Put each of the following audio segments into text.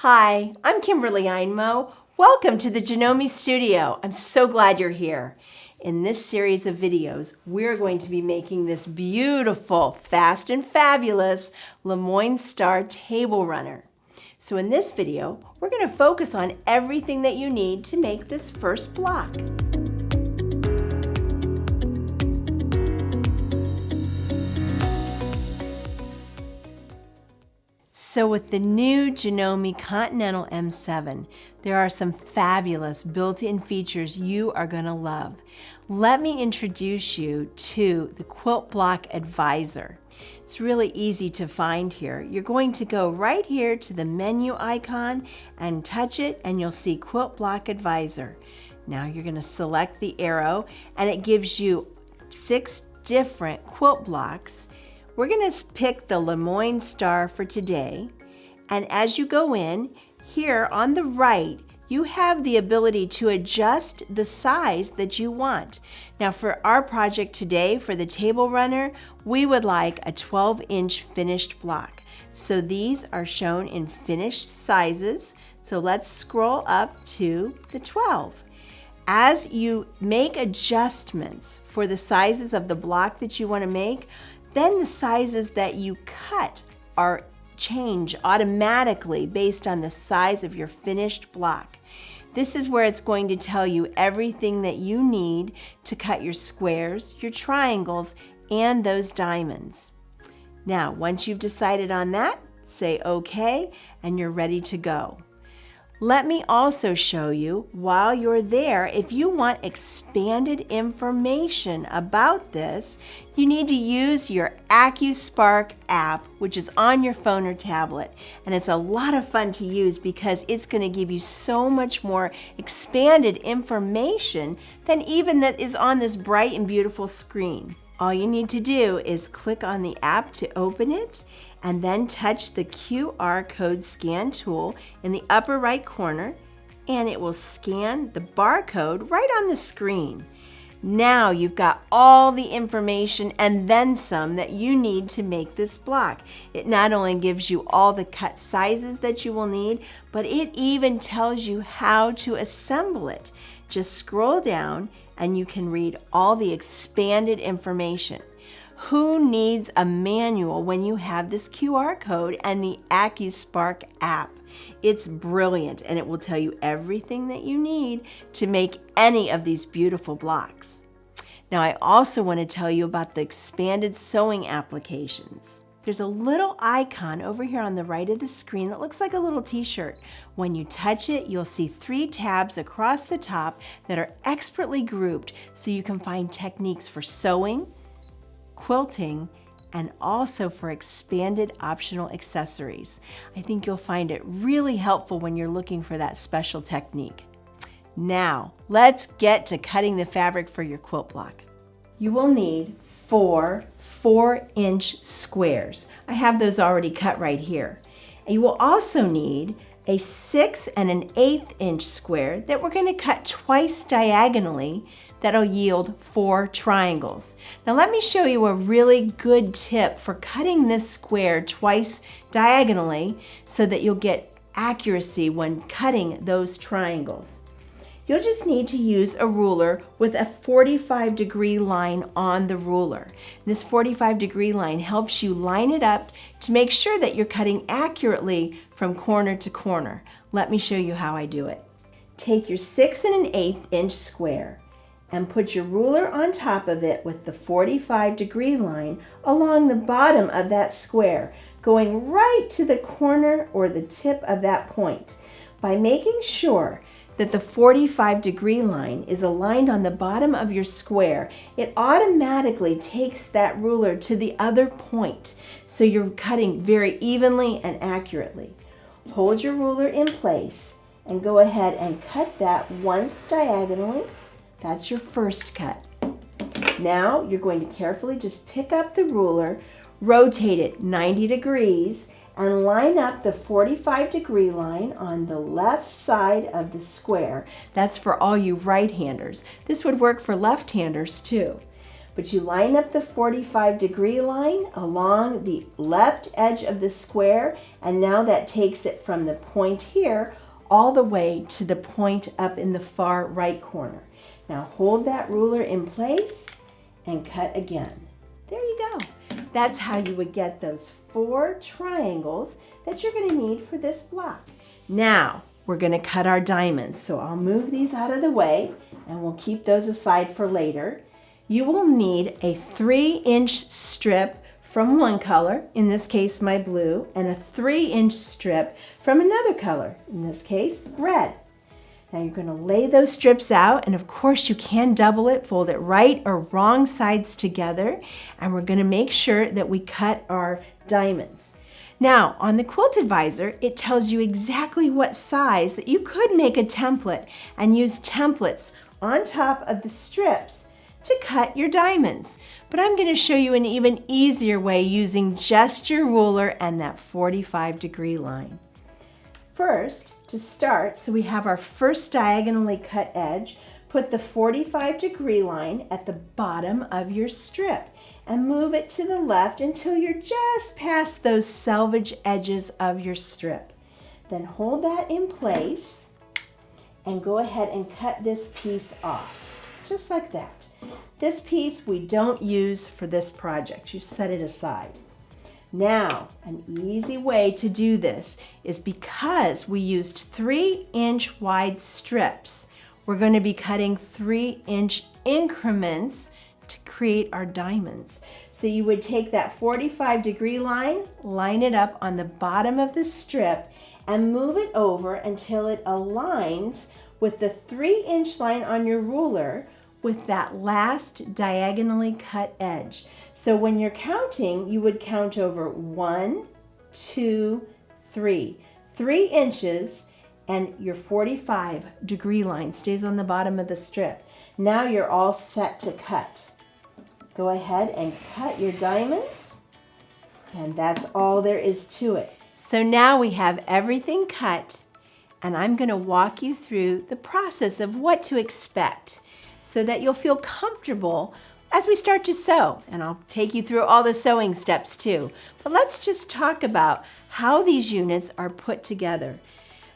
Hi, I'm Kimberly Einmo. Welcome to the Janome studio. I'm so glad you're here. In this series of videos, we're going to be making this beautiful, fast and fabulous Lemoyne Star table runner. So in this video, we're going to focus on everything that you need to make this first block. So with the new Janome Continental M7, there are some fabulous built-in features you are going to love. Let me introduce you to the Quilt Block Advisor. It's really easy to find here. You're going to go right here to the menu icon and touch it, and you'll see Quilt Block Advisor. Now you're going to select the arrow, and it gives you 6 different quilt blocks. We're going to pick the Lemoyne Star for today, and as you go in, here on the right, you have the ability to adjust the size that you want. Now for our project today, for the table runner, we would like a 12-inch finished block. So these are shown in finished sizes, so let's scroll up to the 12. As you make adjustments for the sizes of the block that you want to make, then the sizes that you cut are change automatically based on the size of your finished block. This is where it's going to tell you everything that you need to cut your squares, your triangles, and those diamonds. Now, once you've decided on that, say OK, and you're ready to go. Let me also show you, while you're there, if you want expanded information about this, you need to use your AcuSpark app, which is on your phone or tablet. And it's a lot of fun to use because it's going to give you so much more expanded information than even that is on this bright and beautiful screen. All you need to do is click on the app to open it, and then touch the QR code scan tool in the upper right corner, and it will scan the barcode right on the screen. Now you've got all the information and then some that you need to make this block. It not only gives you all the cut sizes that you will need, but it even tells you how to assemble it. Just scroll down and you can read all the expanded information. Who needs a manual when you have this QR code and the AcuSpark app? It's brilliant, and it will tell you everything that you need to make any of these beautiful blocks. Now, I also want to tell you about the expanded sewing applications. There's a little icon over here on the right of the screen that looks like a little t-shirt. When you touch it, you'll see 3 tabs across the top that are expertly grouped so you can find techniques for sewing, quilting, and also for expanded optional accessories. I think you'll find it really helpful when you're looking for that special technique. Now, let's get to cutting the fabric for your quilt block. You will need 4 4-inch squares. I have those already cut right here. And you will also need a 6 and an 1/8 inch square that we're going to cut twice diagonally. That'll yield 4 triangles. Now let me show you a really good tip for cutting this square twice diagonally so that you'll get accuracy when cutting those triangles. You'll just need to use a ruler with a 45-degree line on the ruler. This 45-degree line helps you line it up to make sure that you're cutting accurately from corner to corner. Let me show you how I do it. Take your 6 and an 1/8 inch square and put your ruler on top of it with the 45-degree line along the bottom of that square, going right to the corner or the tip of that point. By making sure that the 45-degree line is aligned on the bottom of your square, it automatically takes that ruler to the other point, so you're cutting very evenly and accurately. Hold your ruler in place and go ahead and cut that once diagonally. That's your first cut. Now you're going to carefully just pick up the ruler, rotate it 90 degrees, and line up the 45-degree line on the left side of the square. That's for all you right-handers. This would work for left-handers too. But you line up the 45-degree line along the left edge of the square, and now that takes it from the point here all the way to the point up in the far right corner. Now hold that ruler in place and cut again. There you go. That's how you would get those 4 triangles that you're going to need for this block. Now we're going to cut our diamonds. So I'll move these out of the way and we'll keep those aside for later. You will need a 3-inch strip from one color, in this case my blue, and a 3-inch strip from another color, in this case red. Now you're going to lay those strips out, and of course you can double it, fold it right or wrong sides together, and we're going to make sure that we cut our diamonds. Now on the Quilt Advisor, it tells you exactly what size that you could make a template and use templates on top of the strips to cut your diamonds. But I'm going to show you an even easier way using just your ruler and that 45-degree line. First, to start, so we have our first diagonally cut edge, put the 45-degree line at the bottom of your strip and move it to the left until you're just past those selvage edges of your strip. Then hold that in place and go ahead and cut this piece off, just like that. This piece we don't use for this project. You set it aside. Now, an easy way to do this is because we used 3-inch wide strips, we're going to be cutting 3-inch increments to create our diamonds. So you would take that 45-degree line, line it up on the bottom of the strip, and move it over until it aligns with the 3-inch line on your ruler with that last diagonally cut edge. So when you're counting, you would count over 1, 2, 3. 3 inches, and your 45-degree line stays on the bottom of the strip. Now you're all set to cut. Go ahead and cut your diamonds, and that's all there is to it. So now we have everything cut, and I'm going to walk you through the process of what to expect so that you'll feel comfortable as we start to sew. And I'll take you through all the sewing steps too. But let's just talk about how these units are put together.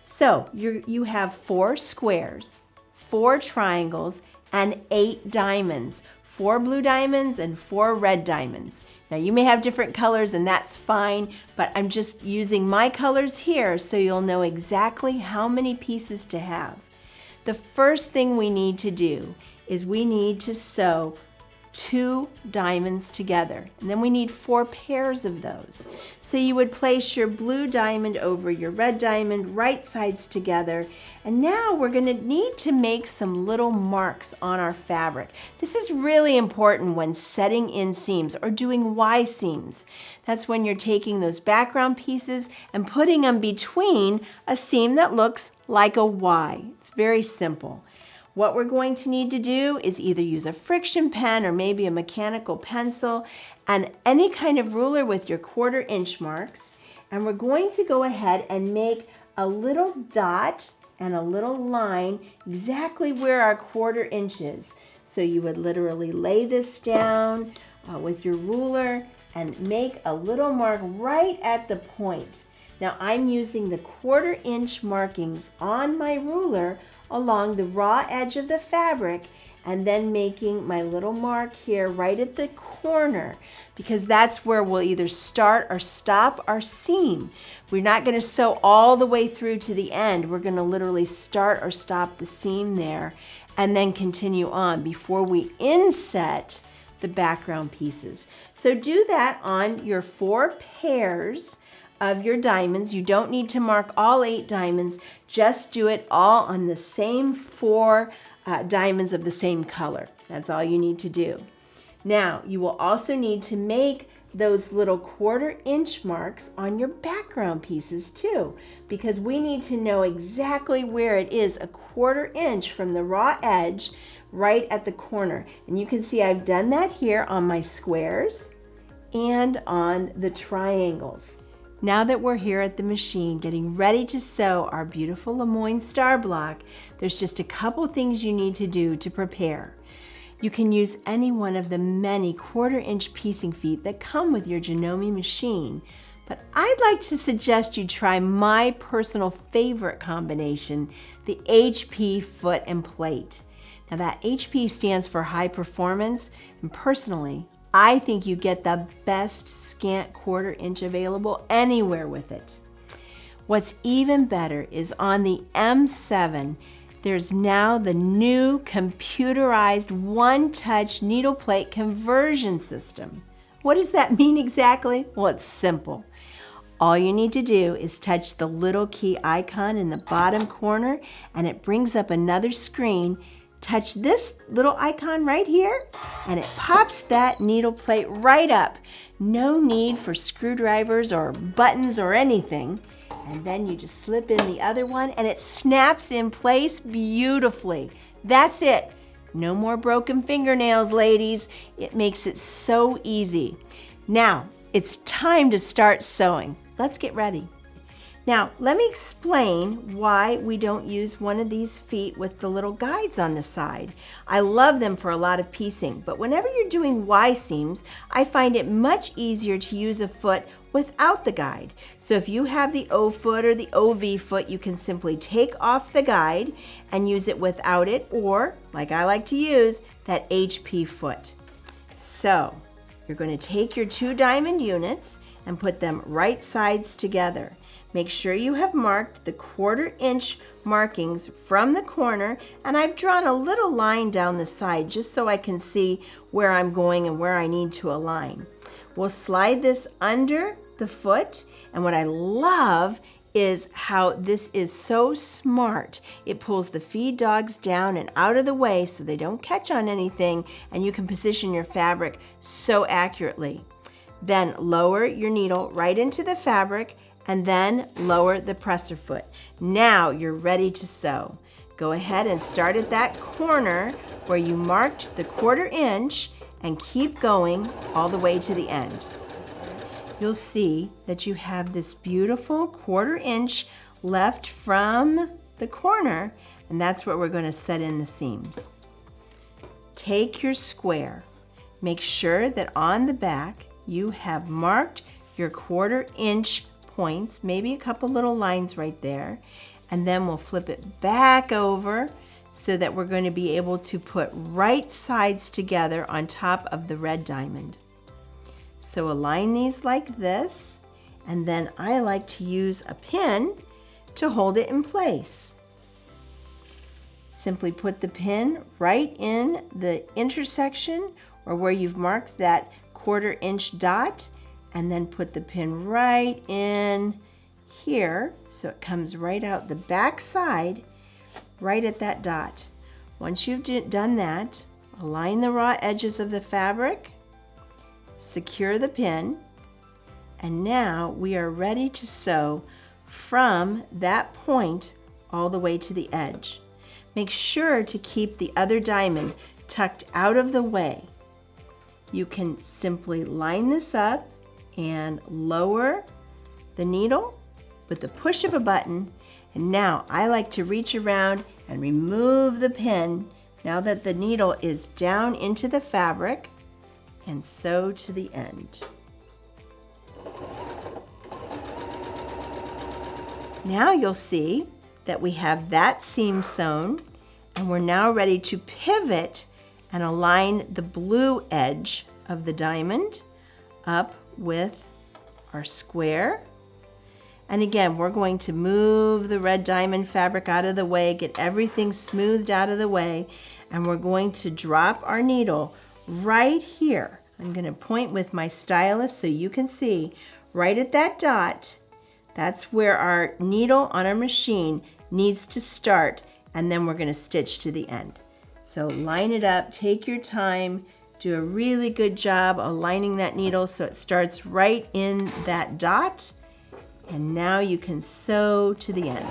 So you have 4 squares, 4 triangles, and 8 diamonds. 4 blue diamonds and 4 red diamonds. Now you may have different colors and that's fine, but I'm just using my colors here so you'll know exactly how many pieces to have. The first thing we need to do is we need to sew 2 diamonds together, and then we need 4 pairs of those. So you would place your blue diamond over your red diamond, right sides together, and now we're going to need to make some little marks on our fabric. This is really important when setting in seams or doing Y seams. That's when you're taking those background pieces and putting them between a seam that looks like a Y. It's very simple. What we're going to need to do is either use a friction pen or maybe a mechanical pencil and any kind of ruler with your 1/4 inch marks. And we're going to go ahead and make a little dot and a little line exactly where our 1/4 inch is. So you would literally lay this down with your ruler and make a little mark right at the point. Now I'm using the 1/4 inch markings on my ruler along the raw edge of the fabric and then making my little mark here right at the corner because that's where we'll either start or stop our seam. We're not going to sew all the way through to the end. We're going to literally start or stop the seam there and then continue on before we inset the background pieces. So do that on your 4 pairs of your diamonds. You don't need to mark all 8 diamonds, just do it all on the same 4 diamonds of the same color. That's all you need to do. Now you will also need to make those little 1/4 inch marks on your background pieces too, because we need to know exactly where it is a 1/4 inch from the raw edge right at the corner. And you can see I've done that here on my squares and on the triangles. Now that we're here at the machine getting ready to sew our beautiful Lemoyne star block, there's just a couple things you need to do to prepare. You can use any one of the many 1/4-inch piecing feet that come with your Janome machine, but I'd like to suggest you try my personal favorite combination, the HP foot and plate. Now that HP stands for high performance, and personally, I think you get the best scant 1/4-inch available anywhere with it. What's even better is on the M7, there's now the new computerized one-touch needle plate conversion system. What does that mean exactly? Well, it's simple. All you need to do is touch the little key icon in the bottom corner and it brings up another screen. Touch this little icon right here and it pops that needle plate right up. No need for screwdrivers or buttons or anything. And then you just slip in the other one and it snaps in place beautifully. That's it. No more broken fingernails, ladies. It makes it so easy. Now, it's time to start sewing. Let's get ready. Now, let me explain why we don't use one of these feet with the little guides on the side. I love them for a lot of piecing, but whenever you're doing Y seams, I find it much easier to use a foot without the guide. So if you have the O foot or the OV foot, you can simply take off the guide and use it without it, or, like I like to use, that HP foot. So, you're going to take your 2 diamond units and put them right sides together. Make sure you have marked the 1/4-inch markings from the corner, and I've drawn a little line down the side just so I can see where I'm going and where I need to align. We'll slide this under the foot, and what I love is how this is so smart. It pulls the feed dogs down and out of the way so they don't catch on anything, and you can position your fabric so accurately. Then lower your needle right into the fabric and then lower the presser foot. Now you're ready to sew. Go ahead and start at that corner where you marked the 1/4-inch and keep going all the way to the end. You'll see that you have this beautiful 1/4-inch left from the corner, and that's where we're going to set in the seams. Take your square. Make sure that on the back you have marked your 1/4-inch points, maybe a couple little lines right there, and then we'll flip it back over so that we're going to be able to put right sides together on top of the red diamond. So align these like this, and then I like to use a pin to hold it in place. Simply put the pin right in the intersection or where you've marked that 1/4-inch dot, and then put the pin right in here so it comes right out the back side, right at that dot. Once you've done that, align the raw edges of the fabric, secure the pin, and now we are ready to sew from that point all the way to the edge. Make sure to keep the other diamond tucked out of the way. You can simply line this up and lower the needle with the push of a button. And now I like to reach around and remove the pin now that the needle is down into the fabric and sew to the end. Now you'll see that we have that seam sewn, and we're now ready to pivot and align the blue edge of the diamond up with our square. And again, we're going to move the red diamond fabric out of the way, get everything smoothed out of the way, and we're going to drop our needle right here. I'm going to point with my stylus so you can see right at that dot. That's where our needle on our machine needs to start, and then we're going to stitch to the end. So line it up, take your time, do a really good job aligning that needle so it starts right in that dot, and now you can sew to the end.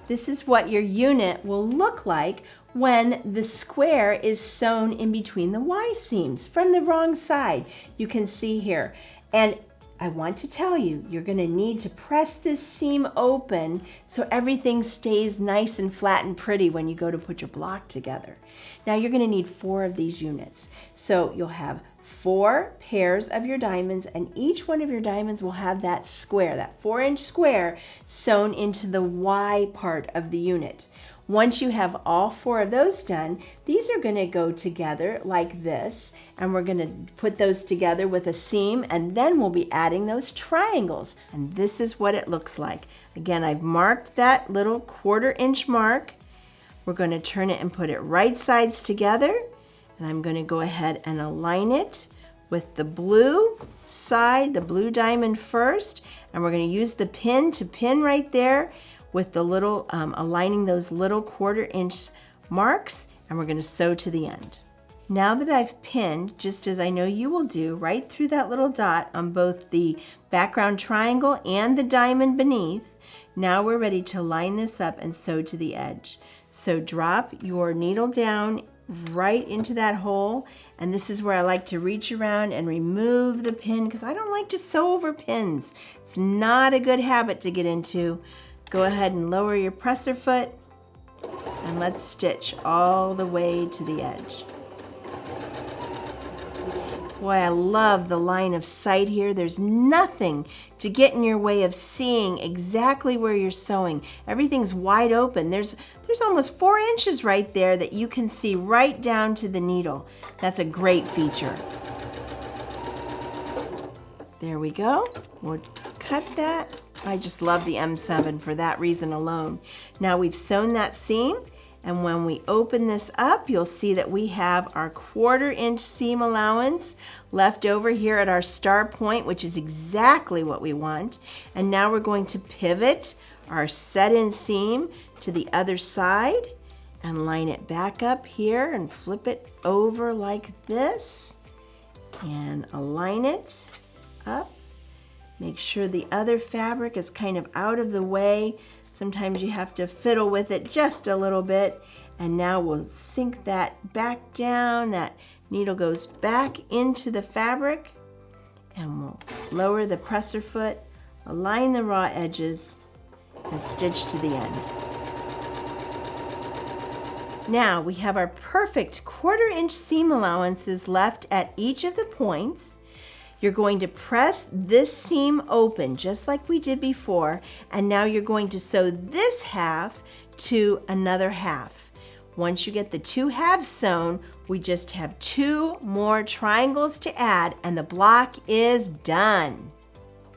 This is what your unit will look like when the square is sewn in between the Y seams from the wrong side. You can see here. And I want to tell you, you're going to need to press this seam open so everything stays nice and flat and pretty when you go to put your block together. Now you're going to need 4 of these units. So you'll have 4 pairs of your diamonds, and each one of your diamonds will have that square, that 4-inch square sewn into the Y part of the unit. Once you have all 4 of those done, these are going to go together like this, and we're going to put those together with a seam, and then we'll be adding those triangles. And this is what it looks like. Again, I've marked that little 1/4 inch mark. We're going to turn it and put it right sides together, and I'm going to go ahead and align it with the blue side, the blue diamond first, and we're going to use the pin to pin right there with the little, aligning those little 1/4 inch marks, and we're going to sew to the end. Now that I've pinned, just as I know you will do, right through that little dot on both the background triangle and the diamond beneath, now we're ready to line this up and sew to the edge. So drop your needle down right into that hole, and this is where I like to reach around and remove the pin because I don't like to sew over pins. It's not a good habit to get into. Go ahead and lower your presser foot, and let's stitch all the way to the edge. Boy, I love the line of sight here. There's nothing to get in your way of seeing exactly where you're sewing. Everything's wide open. There's almost 4 inches right there that you can see right down to the needle. That's a great feature. There we go. We'll cut that. I just love the M7 for that reason alone. Now we've sewn that seam, and when we open this up, you'll see that we have our 1/4 inch seam allowance left over here at our star point, which is exactly what we want. And now we're going to pivot our set-in seam to the other side and line it back up here and flip it over like this and align it up. Make sure the other fabric is kind of out of the way. Sometimes you have to fiddle with it just a little bit. And now we'll sink that back down. That needle goes back into the fabric. And we'll lower the presser foot, align the raw edges, and stitch to the end. Now we have our perfect 1/4 inch seam allowances left at each of the points. You're going to press this seam open just like we did before, and now you're going to sew this half to another half. Once you get the 2 halves sewn, we just have 2 more triangles to add, and the block is done.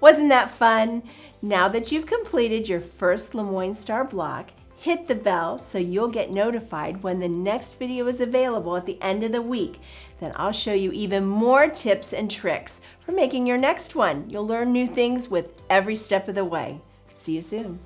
Wasn't that fun? Now that you've completed your first Lemoyne Star block, hit the bell so you'll get notified when the next video is available at the end of the week. Then I'll show you even more tips and tricks for making your next one. You'll learn new things with every step of the way. See you soon.